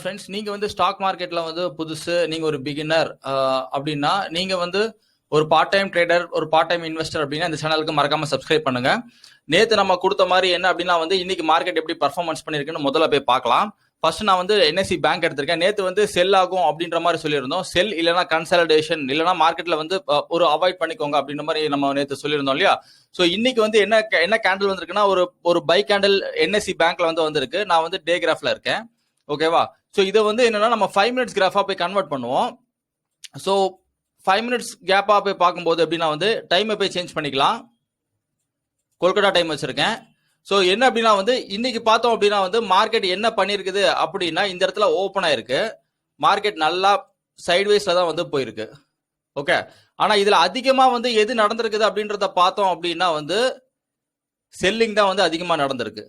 Friends, நீங்க வந்து stock மார்க்கெட்ல வந்து புதுசு, நீங்க ஒரு பிகினர் அப்படின்னா நீங்க வந்து ஒரு பார்ட் டைம் ட்ரேடர், ஒரு பார்ட் டைம் இன்வெஸ்டர் அப்படின்னா இந்த சேனலுக்கு மறக்காம சப்ஸ்கிரைப் பண்ணுங்க. நேத்து நம்ம கொடுத்த மாதிரி என்ன அப்படின்னா வந்து இன்னைக்கு மார்க்கெட் எப்படி பர்ஃபார்மன்ஸ் பண்ணிருக்குன்னு முதல்ல போய் பார்க்கலாம். ஃபர்ஸ்ட் நான் வந்து என்எஸ்சி பேங்க் எடுத்திருக்கேன். நேத்து வந்து செல் ஆகும் அப்படின்ற மாதிரி சொல்லியிருந்தோம். செல் இல்லைனா கன்சாலிடேஷன் இல்லைனா மார்க்கெட்ல வந்து ஒரு அவாய்ட் பண்ணிக்கோங்க அப்படின்ற மாதிரி நம்ம நேத்து சொல்லியிருந்தோம் இல்லையா? ஸோ இன்னைக்கு வந்து என்ன கேண்டில் வந்திருக்குன்னா ஒரு பை கேண்டில் என்எஸ்சி பேங்க்ல வந்து வந்திருக்கு. நான் வந்து டே கிராஃப்ல இருக்கேன். ஓகேவா? ஸோ இதை வந்து என்னன்னா நம்ம 5 மினிட்ஸ் கிராஃபா போய் கன்வெர்ட் பண்ணுவோம். ஸோ 5 மினிட்ஸ் கேப்பா போய் பார்க்கும்போது எப்படின்னா வந்து டைமை போய் சேஞ்ச் பண்ணிக்கலாம். கொல்கட்டா டைம் வச்சிருக்கேன். ஸோ என்ன அப்படின்னா வந்து இன்னைக்கு பார்த்தோம் அப்படின்னா வந்து மார்க்கெட் என்ன பண்ணிருக்குது அப்படின்னா இந்த இடத்துல ஓப்பன் ஆயிருக்கு. மார்க்கெட் நல்லா சைட்வேஸ்ல தான் வந்து போயிருக்கு. ஓகே, ஆனா இதுல அதிகமா வந்து எது நடந்திருக்குது அப்படின்றத பார்த்தோம் அப்படின்னா வந்து செல்லிங் தான் வந்து அதிகமா நடந்திருக்கு.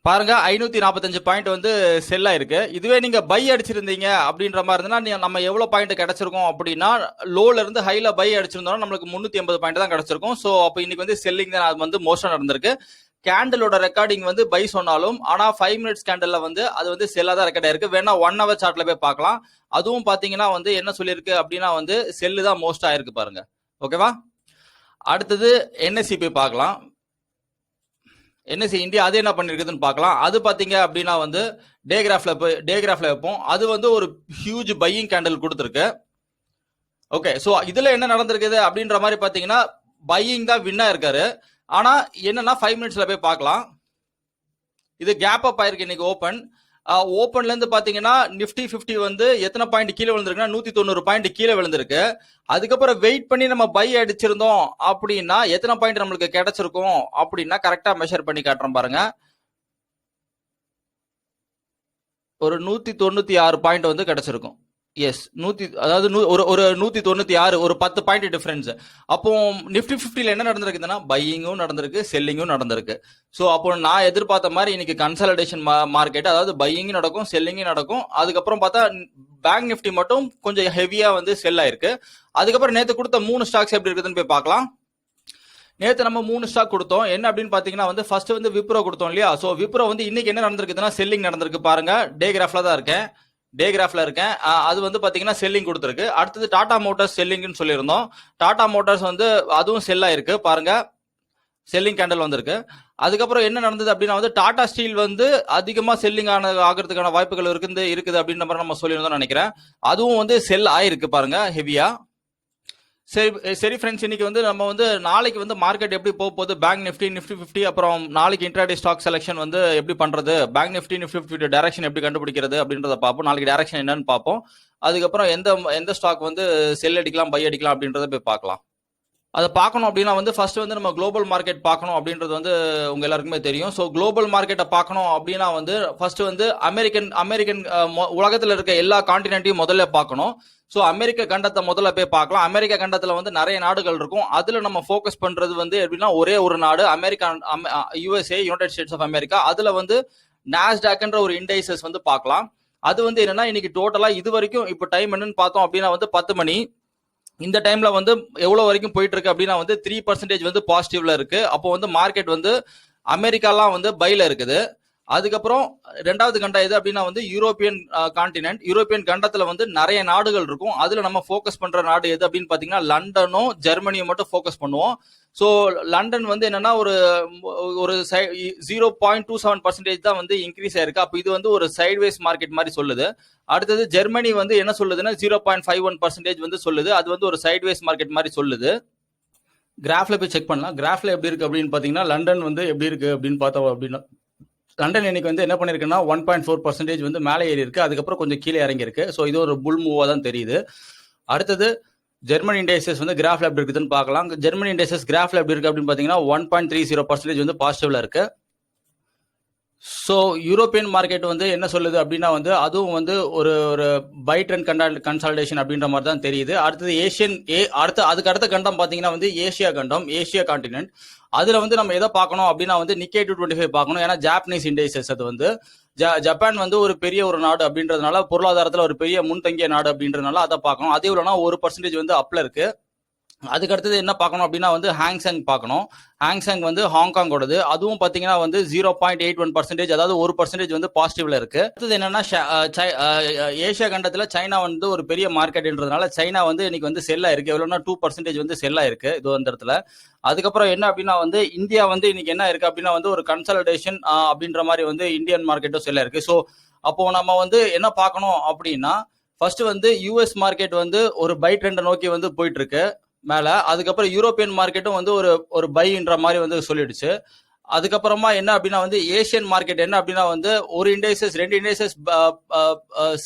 பாருங்க, 545 பாயிண்ட் வந்து செல் ஆயிருக்கு. இதுவே நீங்க பை அடிச்சிருந்தீங்க அப்படின்ற மாதிரி இருந்தா நம்ம எவ்வளவு பாயிண்ட் கிடைச்சிருக்கோம் அப்படின்னா லோல இருந்து ஹைல பை அடிச்சிருந்தோம்னா நம்மளுக்கு 380 பாயிண்ட் தான் கிடைச்சிருக்கும். ஸோ அப்போ இன்னைக்கு வந்து செல்லிங் தான் அது வந்து மோஸ்டா நடந்திருக்கு. கேண்டலோட ரெக்கார்டிங் வந்து பை சொன்னாலும் ஆனா 5 மினிட்ஸ் கேண்டல்ல வந்து அது வந்து செல்லா தான் ரெக்கார்ட் ஆயிருக்கு. வேணா 1 ஹவர் சார்ட்ல போய் பார்க்கலாம். அதுவும் பாத்தீங்கன்னா வந்து என்ன சொல்லியிருக்கு அப்படின்னா வந்து செல்லு தான் மோஸ்டா ஆயிருக்கு பாருங்க. ஓகேவா? அடுத்தது என்எஸ்சி போய் பார்க்கலாம். என்எஸ்சி இந்தியா அது என்ன பண்ணிருக்குதுன்னு பார்க்கலாம். அது பாத்தீங்க அப்படின்னா வந்து டே கிராஃப்ல வைப்போம். அது வந்து ஒரு ஹியூஜ் பையிங் கேண்டில் கொடுத்துருக்கு. ஓகே, ஸோ இதுல என்ன நடந்திருக்குது அப்படின்ற மாதிரி பாத்தீங்கன்னா பையிங் தான் வின்னா இருக்காரு. ஆனா என்னன்னா 5 மினிட்ஸ்ல போய் பார்க்கலாம். இது கேப் அப் ஆயிருக்கு இன்னைக்கு ஓப்பன்ல இருந்து பாத்தீங்கன்னா நிப்டி 50 வந்து எத்தனை பாயிண்ட் கீழே விழுந்திருக்குன்னா 190 பாயிண்ட் கீழே விழுந்திருக்கு. அதுக்கப்புறம் வெயிட் பண்ணி நம்ம பை அடிச்சிருந்தோம் அப்படின்னா எத்தனை பாயிண்ட் நம்மளுக்கு கிடைச்சிருக்கும் அப்படின்னா கரெக்டா மெஷர் பண்ணி காட்டுறோம் பாருங்க. ஒரு 196 பாயிண்ட் வந்து கிடைச்சிருக்கும். எஸ், அதாவது ஒரு 196, ஒரு 10 பாயிண்ட் டிஃபரன்ஸ். அப்போ நிப்டி 50ல என்ன நடந்திருக்குதுன்னா பையிங்கும் நடந்திருக்கு, செல்லிங்கும் நடந்திருக்கு. ஸோ அப்போ நான் எதிர்பார்த்த மாதிரி இன்னைக்கு கன்சாலிடேஷன் மார்க்கெட், அதாவது பையிங்கும் நடக்கும், செல்லிங்கும் நடக்கும். அதுக்கப்புறம் பார்த்தா பேங்க் நிஃப்டி மட்டும் கொஞ்சம் ஹெவியா வந்து செல் ஆயிருக்கு. அதுக்கப்புறம் நேற்று கொடுத்த 3 ஸ்டாக்ஸ் எப்படி இருக்குதுன்னு போய் பார்க்கலாம். நேற்று நம்ம 3 ஸ்டாக் கொடுத்தோம். என்ன அப்படின்னு பாத்தீங்கன்னா வந்து ஃபர்ஸ்ட் வந்து விப்ரோ கொடுத்தோம் இல்லையா? ஸோ விப்ரோ வந்து இன்னைக்கு என்ன நடந்திருக்குதுன்னா செல்லிங் நடந்திருக்கு பாருங்க. டே கிராஃப்ல தான் இருக்கேன். அது வந்து பாத்தீங்கன்னா செல்லிங் கொடுத்துருக்கு. அடுத்தது டாடா மோட்டார்ஸ் செல்லிங்னு சொல்லியிருந்தோம். டாடா மோட்டார்ஸ் வந்து அதுவும் செல் ஆயிருக்கு பாருங்க. செல்லிங் கேண்டல் வந்திருக்கு. அதுக்கப்புறம் என்ன நடந்தது அப்படின்னா வந்து டாடா ஸ்டீல் வந்து அதிகமா செல்லிங் ஆகிறதுக்கான வாய்ப்புகள் இருக்குது அப்படின்ற மாதிரி நம்ம சொல்லியிருந்தோம் நினைக்கிறேன். அதுவும் வந்து செல் ஆயிருக்கு பாருங்க ஹெவியா. சரி ஃப்ரெண்ட்ஸ், இன்னைக்கு வந்து நம்ம வந்து நாளைக்கு வந்து மார்க்கெட் எப்படி போகுது, பேங்க் நிஃப்டி 50, அப்புறம் நாளைக்கு இன்ட்ராடே ஸ்டாக் செலெக்ஷன் வந்து எப்படி பண்றது, பேங்க் நிஃப்டி 50 டைரக்ஷன் எப்படி கண்டுபிடிக்கிறது அப்படின்றத பார்ப்போம். நாளைக்கு டைரக்ஷன் என்னன்னு பார்ப்போம். அதுக்கப்புறம் எந்த ஸ்டாக் வந்து செல் அடிக்கலாம், பை அடிக்கலாம் அப்படின்றத போய் பார்க்கலாம். அதை பார்க்கணும் அப்படின்னா வந்து ஃபர்ஸ்ட் வந்து நம்ம குளோபல் மார்க்கெட் பார்க்கணும் அப்படின்றது வந்து உங்க எல்லாருக்குமே தெரியும். ஸோ குளோபல் மார்க்கெட்டை பார்க்கணும் அப்படின்னா வந்து ஃபர்ஸ்ட் வந்து அமெரிக்கன் உலகத்தில் இருக்க எல்லா கான்டினென்ட்டையும் முதல்ல பார்க்கணும். ஸோ அமெரிக்க கண்டத்தை முதல்ல போய் பார்க்கலாம். அமெரிக்க கண்டத்தில் வந்து நிறைய நாடுகள் இருக்கும். அதுல நம்ம ஃபோக்கஸ் பண்றது வந்து எப்படின்னா ஒரே ஒரு நாடு, America, USA, United States of America. அதுல வந்து நாஸ்டாக்ன்ற ஒரு இண்டைசஸ் வந்து பார்க்கலாம். அது வந்து என்னன்னா இன்னைக்கு டோட்டலா இது வரைக்கும் இப்போ டைம் என்னன்னு பார்த்தோம் அப்படின்னா வந்து 10 மணி. இந்த டைம்ல வந்து எவ்வளவு வரைக்கும் போயிட்டு இருக்கு அப்படின்னா வந்து 3% வந்து பாசிட்டிவ்ல இருக்கு. அப்போ வந்து மார்க்கெட் வந்து அமெரிக்காலாம் வந்து பைல இருக்குது. அதுக்கப்புறம் ரெண்டாவது கண்டம் எது அப்படின்னா வந்து யூரோப்பியன் கான்டினென்ட். யூரோப்பியன் கண்டத்துல வந்து நிறைய நாடுகள் இருக்கும். அதுல நம்ம ஃபோக்கஸ் பண்ற நாடு எது அப்படின்னு பாத்தீங்கன்னா லண்டனும் ஜெர்மனியும் மட்டும் ஃபோக்கஸ் பண்ணுவோம். ஸோ லண்டன் வந்து என்னன்னா ஒரு 0.27% தான் வந்து இன்க்ரீஸ் ஆயிருக்கு. அப்போ இது வந்து ஒரு சைட்வேஸ் மார்க்கெட் மாதிரி சொல்லுது. அடுத்தது ஜெர்மனி வந்து என்ன சொல்லுதுன்னா 0.51% வந்து சொல்லுது. அது வந்து ஒரு சைட்வேஸ் மார்க்கெட் மாதிரி சொல்லுது. கிராஃப்ல போய் செக் பண்ணலாம். கிராஃப்ல எப்படி இருக்கு அப்படின்னு பாத்தீங்கன்னா லண்டன் வந்து எப்படி இருக்கு அப்படின்னு பார்த்தோம் அப்படின்னா லண்டன் இன்னைக்கு வந்து என்ன பண்ணிருக்குன்னா 1.4% வந்து மேலே ஏறி இருக்கு. அதுக்கப்புறம் கொஞ்சம் கீழே இறங்கி இருக்கு. ஸோ இது ஒரு புல் மூவா தான் தெரியுது. அடுத்தது ஜெர்மன் இண்டெக்ஸஸ் வந்து கிராஃப்ல எப்படி இருக்குதுன்னு பார்க்கலாம். ஜெர்மன் இண்டெக்ஸஸ் கிராஃப்ல எப்படி இருக்கு அப்படின்னு பாத்தீங்கன்னா 1.30% வந்து பாசிட்டிவ்ல இருக்கு. ஸோ யூரோப்பியன் மார்க்கெட் வந்து என்ன சொல்லுது அப்படின்னா வந்து அதுவும் வந்து ஒரு பை ட்ரெண்ட் கன்சாலிடேஷன் அப்படின்ற மாதிரி தான் தெரியுது. அடுத்தது அதுக்கு அடுத்த கண்டம் பாத்தீங்கன்னா வந்து ஏசியா கண்டம், ஏசியா கான்டினென்ட். அதுல வந்து நம்ம எதை பார்க்கணும் அப்படின்னா வந்து நிக்கே 225 பார்க்கணும். ஏன்னா ஜாப்பனீஸ் இண்டெக்ஸஸ் அது வந்து ஜப்பான் வந்து ஒரு பெரிய ஒரு நாடு அப்படின்றதுனால, பொருளாதாரத்துல ஒரு பெரிய முன்தங்கிய நாடு அப்படின்றதுனால அதை பார்க்கணும். அது எவ்வளவுனா 1% வந்து அப்ல இருக்கு. அதுக்கு அடுத்தது என்ன பார்க்கணும் அப்படின்னா வந்து ஹாங்செங் பார்க்கணும். ஹாங்செங் வந்து ஹாங்காங்கோடது, அதுவும் பார்த்தீங்கன்னா வந்து 0.81%, அதாவது 1% வந்து பாசிட்டிவ்ல இருக்கு. அடுத்தது என்னன்னா ஏசியா கண்டத்தில் சைனா வந்து ஒரு பெரிய மார்க்கெட்ன்றதுனால சைனா வந்து இன்னைக்கு வந்து செல்லா இருக்கு. எவ்வளோனா 2% வந்து செல்லா இருக்கு இது அந்த இடத்துல. அதுக்கப்புறம் என்ன அப்படின்னா வந்து இந்தியா வந்து இன்னைக்கு என்ன இருக்கு அப்படின்னா வந்து ஒரு கன்சல்டேஷன் அப்படின்ற மாதிரி வந்து இந்தியன் மார்க்கெட்டும் செல்லா இருக்கு. ஸோ அப்போ நம்ம வந்து என்ன பார்க்கணும் அப்படின்னா ஃபர்ஸ்ட் வந்து யூஎஸ் மார்க்கெட் வந்து ஒரு பை ட்ரெண்ட் நோக்கி வந்து போயிட்டு இருக்கு மேல. அதுக்கப்புறம் யூரோப்பியன் மார்க்கெட்டும் வந்து ஒரு பைன்ற மாதிரி வந்து சொல்லிடுச்சு. அதுக்கப்புறமா என்ன அப்படின்னா வந்து ஏசியன் மார்க்கெட் என்ன அப்படின்னா வந்து ஒரு இண்டெக்ஸஸ் 2 இண்டெக்ஸஸ்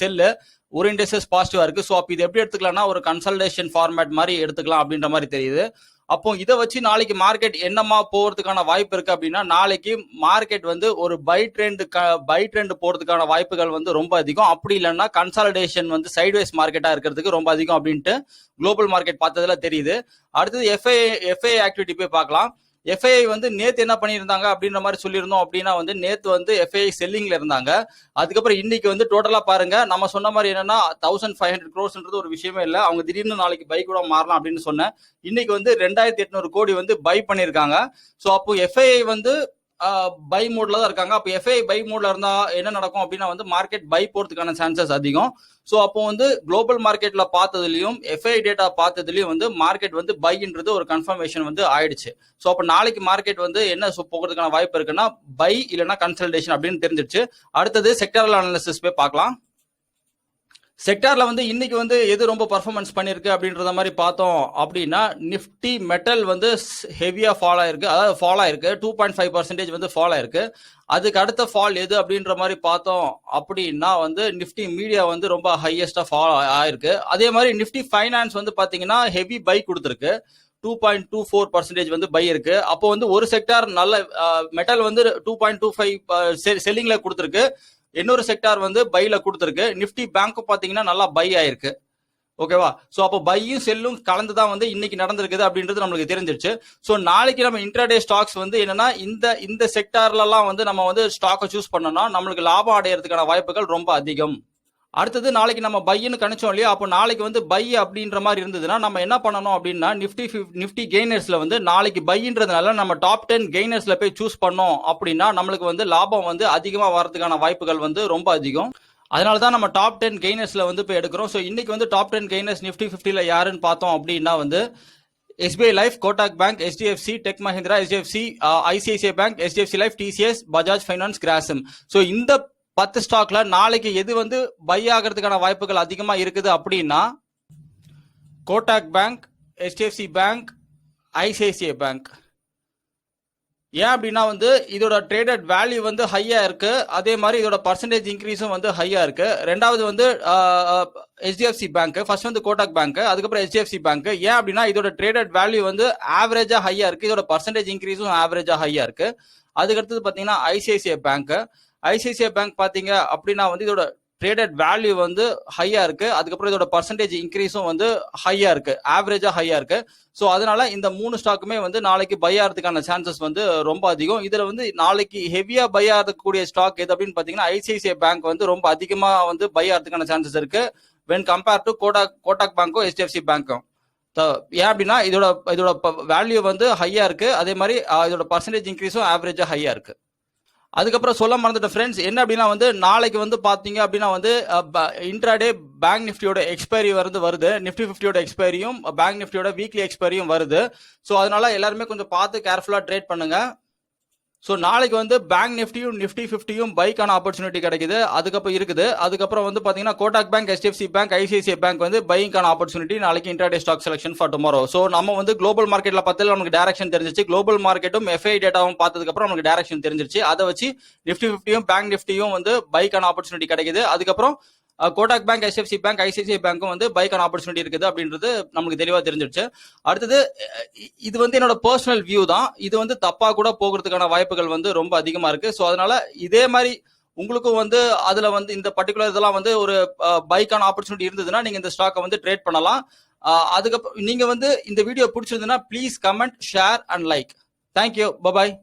செல்லு, ஒரு இண்டெக்ஸஸ் பாசிட்டிவா இருக்கு. ஸோ அப்போ இது எப்படி எடுத்துக்கலாம்னா ஒரு கன்சல்டேஷன் ஃபார்மேட் மாதிரி எடுத்துக்கலாம் அப்படின்ற மாதிரி தெரியுது. அப்போ இதை வச்சு நாளைக்கு மார்க்கெட் என்னமா போறதுக்கான வாய்ப்பு இருக்கு அப்படின்னா நாளைக்கு மார்க்கெட் வந்து ஒரு பை ட்ரெண்ட் போறதுக்கான வாய்ப்புகள் வந்து ரொம்ப அதிகம். அப்படி இல்லைன்னா கன்சாலிடேஷன் வந்து சைட்வேஸ் மார்க்கெட்டா இருக்கிறதுக்கு ரொம்ப அதிகம் அப்படின்ட்டு குளோபல் மார்க்கெட் பார்த்ததுல தெரியுது. அடுத்தது எஃப்ஐ ஆக்டிவிட்டி போய் பார்க்கலாம். எஃப்ஐ வந்து நேத்து என்ன பண்ணியிருந்தாங்க அப்படின்ற மாதிரி சொல்லியிருந்தோம் அப்படின்னா வந்து நேத்து வந்து எஃப்ஐ செல்லிங்ல இருந்தாங்க. அதுக்கப்புறம் இன்னைக்கு வந்து டோட்டலா பாருங்க, நம்ம சொன்ன மாதிரி என்னன்னா 1500 crores ஒரு விஷயமே இல்லை. அவங்க திடீர்னு நாளைக்கு பை கூட மாறலாம் அப்படின்னு சொன்னேன். இன்னைக்கு வந்து 2800 கோடி வந்து பை பண்ணியிருக்காங்க. ஸோ அப்போ எஃப்ஐ வந்து பை மோட்ல தான் இருக்காங்க. அப்போ எஃப்ஐ பை மோட்ல இருந்தா என்ன நடக்கும் அப்படின்னா வந்து மார்க்கெட் பை போறதுக்கான சான்சஸ் அதிகம். ஸோ அப்போ வந்து குளோபல் மார்க்கெட்ல பார்த்ததுலயும் எஃப்ஐ டேட்டா பார்த்ததுலயும் வந்து மார்க்கெட் வந்து பைன்றது ஒரு கன்ஃபர்மேஷன் வந்து ஆயிடுச்சு. ஸோ அப்போ நாளைக்கு மார்க்கெட் வந்து என்ன போகிறதுக்கான வாய்ப்பு இருக்குன்னா பை இல்லைன்னா கன்சல்டேஷன் அப்படின்னு தெரிஞ்சிருச்சு. அடுத்தது செக்டரல் அனாலிசிஸ் போய் பார்க்கலாம். செக்டார்ல வந்து இன்னைக்கு வந்து எது ரொம்ப பர்ஃபார்மன்ஸ் பண்ணிருக்கு அப்படின்றத மாதிரி பார்த்தோம் அப்படின்னா நிஃப்டி மெட்டல் வந்து ஹெவியா ஃபால் ஆயிருக்கு, அதாவது ஃபால் ஆயிருக்கு 2.5% வந்து ஃபால் ஆயிருக்கு. அதுக்கு அடுத்த ஃபால் எது அப்படின்ற மாதிரி பார்த்தோம் அப்படின்னா வந்து நிஃப்டி மீடியா வந்து ரொம்ப ஹையஸ்டா ஃபால் ஆயிருக்கு. அதே மாதிரி நிஃப்டி ஃபைனான்ஸ் வந்து பாத்தீங்கன்னா ஹெவி பை கொடுத்துருக்கு, 2.24% வந்து பை இருக்கு. அப்போ வந்து ஒரு செக்டார் நல்ல மெட்டல் வந்து 2.25 செல்லிங்ல கொடுத்துருக்கு, இன்னொரு செக்டார் வந்து பைல கொடுத்துருக்கு. நிஃப்டி பேங்க் பாத்தீங்கன்னா நல்லா பை ஆயிருக்கு. ஓகேவா? சோ அப்போ பையும் செல்லும் கலந்து தான் வந்து இன்னைக்கு நடந்திருக்குது அப்படின்றது நம்மளுக்கு தெரிஞ்சிருச்சு. சோ நாளைக்கு நம்ம இன்ட்ராடே ஸ்டாக்ஸ் வந்து என்னன்னா இந்த செக்டார்லாம் வந்து நம்ம வந்து ஸ்டாக்கை சூஸ் பண்ணோம்னா நம்மளுக்கு லாபம் அடையிறதுக்கான வாய்ப்புகள் ரொம்ப அதிகம். அடுத்தது நாளைக்கு நம்ம பைன்னு கணிச்சோம் இல்லையா, அப்போ நாளைக்கு வந்து பை அப்படின்ற மாதிரி இருந்ததுன்னா நம்ம என்ன பண்ணணும் அப்படின்னா நிஃப்டி கெய்னர்ஸ்ல வந்து நாளைக்கு பைன்றதுனால நம்ம டாப் 10 கெய்னர்ஸ்ல போய் சூஸ் பண்ணோம் அப்படின்னா நம்மளுக்கு வந்து லாபம் வந்து அதிகமா வரதுக்கான வாய்ப்புகள் வந்து ரொம்ப அதிகம். அதனால தான் நம்ம டாப் 10 கெய்னர்ஸ்ல வந்து போய் எடுக்கிறோம். ஸோ இன்னைக்கு வந்து டாப் 10 கெய்னர்ஸ் நிஃப்டி 50ல யாருன்னு பார்த்தோம் அப்படின்னா வந்து SBI life, Kotak bank, HDFC, tech Mahindra, HDFC, ICICI bank, HDFC life, TCS, Bajaj finance, Grasim. So இந்த 10 ஸ்டாக்ல நாளைக்கு எது வந்து பை ஆகிறதுக்கான வாய்ப்புகள் அதிகமா இருக்குது அப்படின்னா Kotak bank, HDFC bank, ICICI bank. ஏன் அப்படின்னா வந்து இதோட ட்ரேடட் வேல்யூ வந்து ஹையா இருக்கு, அதே மாதிரி இதோட பர்சன்டேஜ் இன்க்ரீஸும் வந்து ஹையா இருக்கு. ரெண்டாவது வந்து HDFC பேங்க், ஃபர்ஸ்ட் வந்து கோட்டாக் பேங்க், அதுக்கப்புறம் HDFC பேங்க். ஏன் அப்படின்னா இதோட ட்ரேடட் வேல்யூ வந்து ஆவரேஜா ஹையா இருக்கு, இதோட பர்சன்டேஜ் இன்க்ரீஸும் ஆவரேஜா ஹையா இருக்கு. அதுக்கடுத்தது பாத்தீங்கன்னா ஐசிஐசிஐ பேங்க். ஐசிஐசிஐ பேங்க் பாத்தீங்க அப்படின்னா வந்து இதோட ட்ரேடட் வேல்யூ வந்து ஹையா இருக்கு, அதுக்கப்புறம் இதோட பர்சன்டேஜ் இன்க்ரீஸும் வந்து ஹையா இருக்கு, ஆவரேஜா ஹையா இருக்கு. ஸோ அதனால இந்த 3 ஸ்டாக்குமே வந்து நாளைக்கு பை ஆகிறதுக்கான சான்சஸ் வந்து ரொம்ப அதிகம். இதுல வந்து நாளைக்கு ஹெவியா பை ஆகக்கூடிய ஸ்டாக் எது அப்படின்னு பாத்தீங்கன்னா ஐசிஐசிஐ பேங்க் வந்து ரொம்ப அதிகமா வந்து பை ஆகிறதுக்கான சான்சஸ் இருக்கு வென் கம்பேர் டு கோட்டாக் பேங்க்கும் HDFC பேங்க்கும். ஏன் அப்படின்னா இதோட வேல்யூ வந்து ஹையா இருக்கு, அதே மாதிரி இதோட பர்சன்டேஜ் இன்க்ரீஸும் ஆவரேஜா ஹையா இருக்கு. அதுக்கப்புறம் சொல்ல மறந்துட்டேன் ஃப்ரெண்ட்ஸ், என்ன அப்படின்னா வந்து நாளைக்கு வந்து பாத்தீங்க அப்படின்னா வந்து இன்ட்ராடே பேங்க் நிஃப்டியோட எக்ஸ்பைரி வருது, நிஃப்டி 50யோட எக்ஸ்பைரியும் பேங்க் நிஃப்டியோட வீக்லி எக்ஸ்பைரியும் வருது. ஸோ அதனால எல்லாருமே கொஞ்சம் பார்த்து கேர்ஃபுல்லா ட்ரேட் பண்ணுங்க. ஸோ நாளைக்கு வந்து பேங்க் நிஃப்டியும் நிஃப்டி 50யும் பைக்கான ஆப்பர்ச்சுனிட்டி கிடைக்குது, அதுக்கப்புறம் இருக்குது. அதுக்கப்புறம் வந்து பாத்தீங்கன்னா Kotak bank, HDFC bank, ICICI bank வந்து பைக்கான ஆப்பர்ச்சுனிட்டி நாளைக்கு intraday stock selection for tomorrow. So நம்ம வந்து குளோபல் மார்க்கெட்ல பார்த்தாலும் நமக்கு டைரக்ஷன் தெரிஞ்சிச்சு, குளோபல் மார்க்கெட்டும் எஃப்ஐ டேட்டாவும் பார்த்ததுக்கு அப்புறம் நமக்கு டைரக்ஷன் தெரிஞ்சிருச்சு. அதை வச்சு நிஃப்டி 50யும் பேங்க் நிஃப்டியும் வந்து பைக்கான ஆப்பர்ச்சுனிட்டி கிடைக்குது. அதுக்கப்புறம் Kotak bank, HDFC bank, ICICI பேங்க்கும் வந்து பைக்கான ஆப்பர்ச்சுனிட்டி இருக்குது அப்படின்றது நமக்கு தெளிவா தெரிஞ்சிருச்சு. அடுத்தது இது வந்து என்னோட பர்சனல் வியூ தான், இது வந்து தப்பா கூட போகிறதுக்கான வாய்ப்புகள் வந்து ரொம்ப அதிகமா இருக்கு. ஸோ அதனால இதே மாதிரி உங்களுக்கும் வந்து அதுல வந்து இந்த பர்டிகுலர் இதெல்லாம் வந்து ஒரு பைக்கான ஆப்பர்ச்சுனிட்டி இருந்ததுன்னா நீங்க இந்த ஸ்டாக்கை வந்து ட்ரேட் பண்ணலாம். அதுக்கப்புறம் நீங்க வந்து இந்த வீடியோ பிடிச்சிருந்ததுன்னா please comment, share and like. Thank you, bye bye.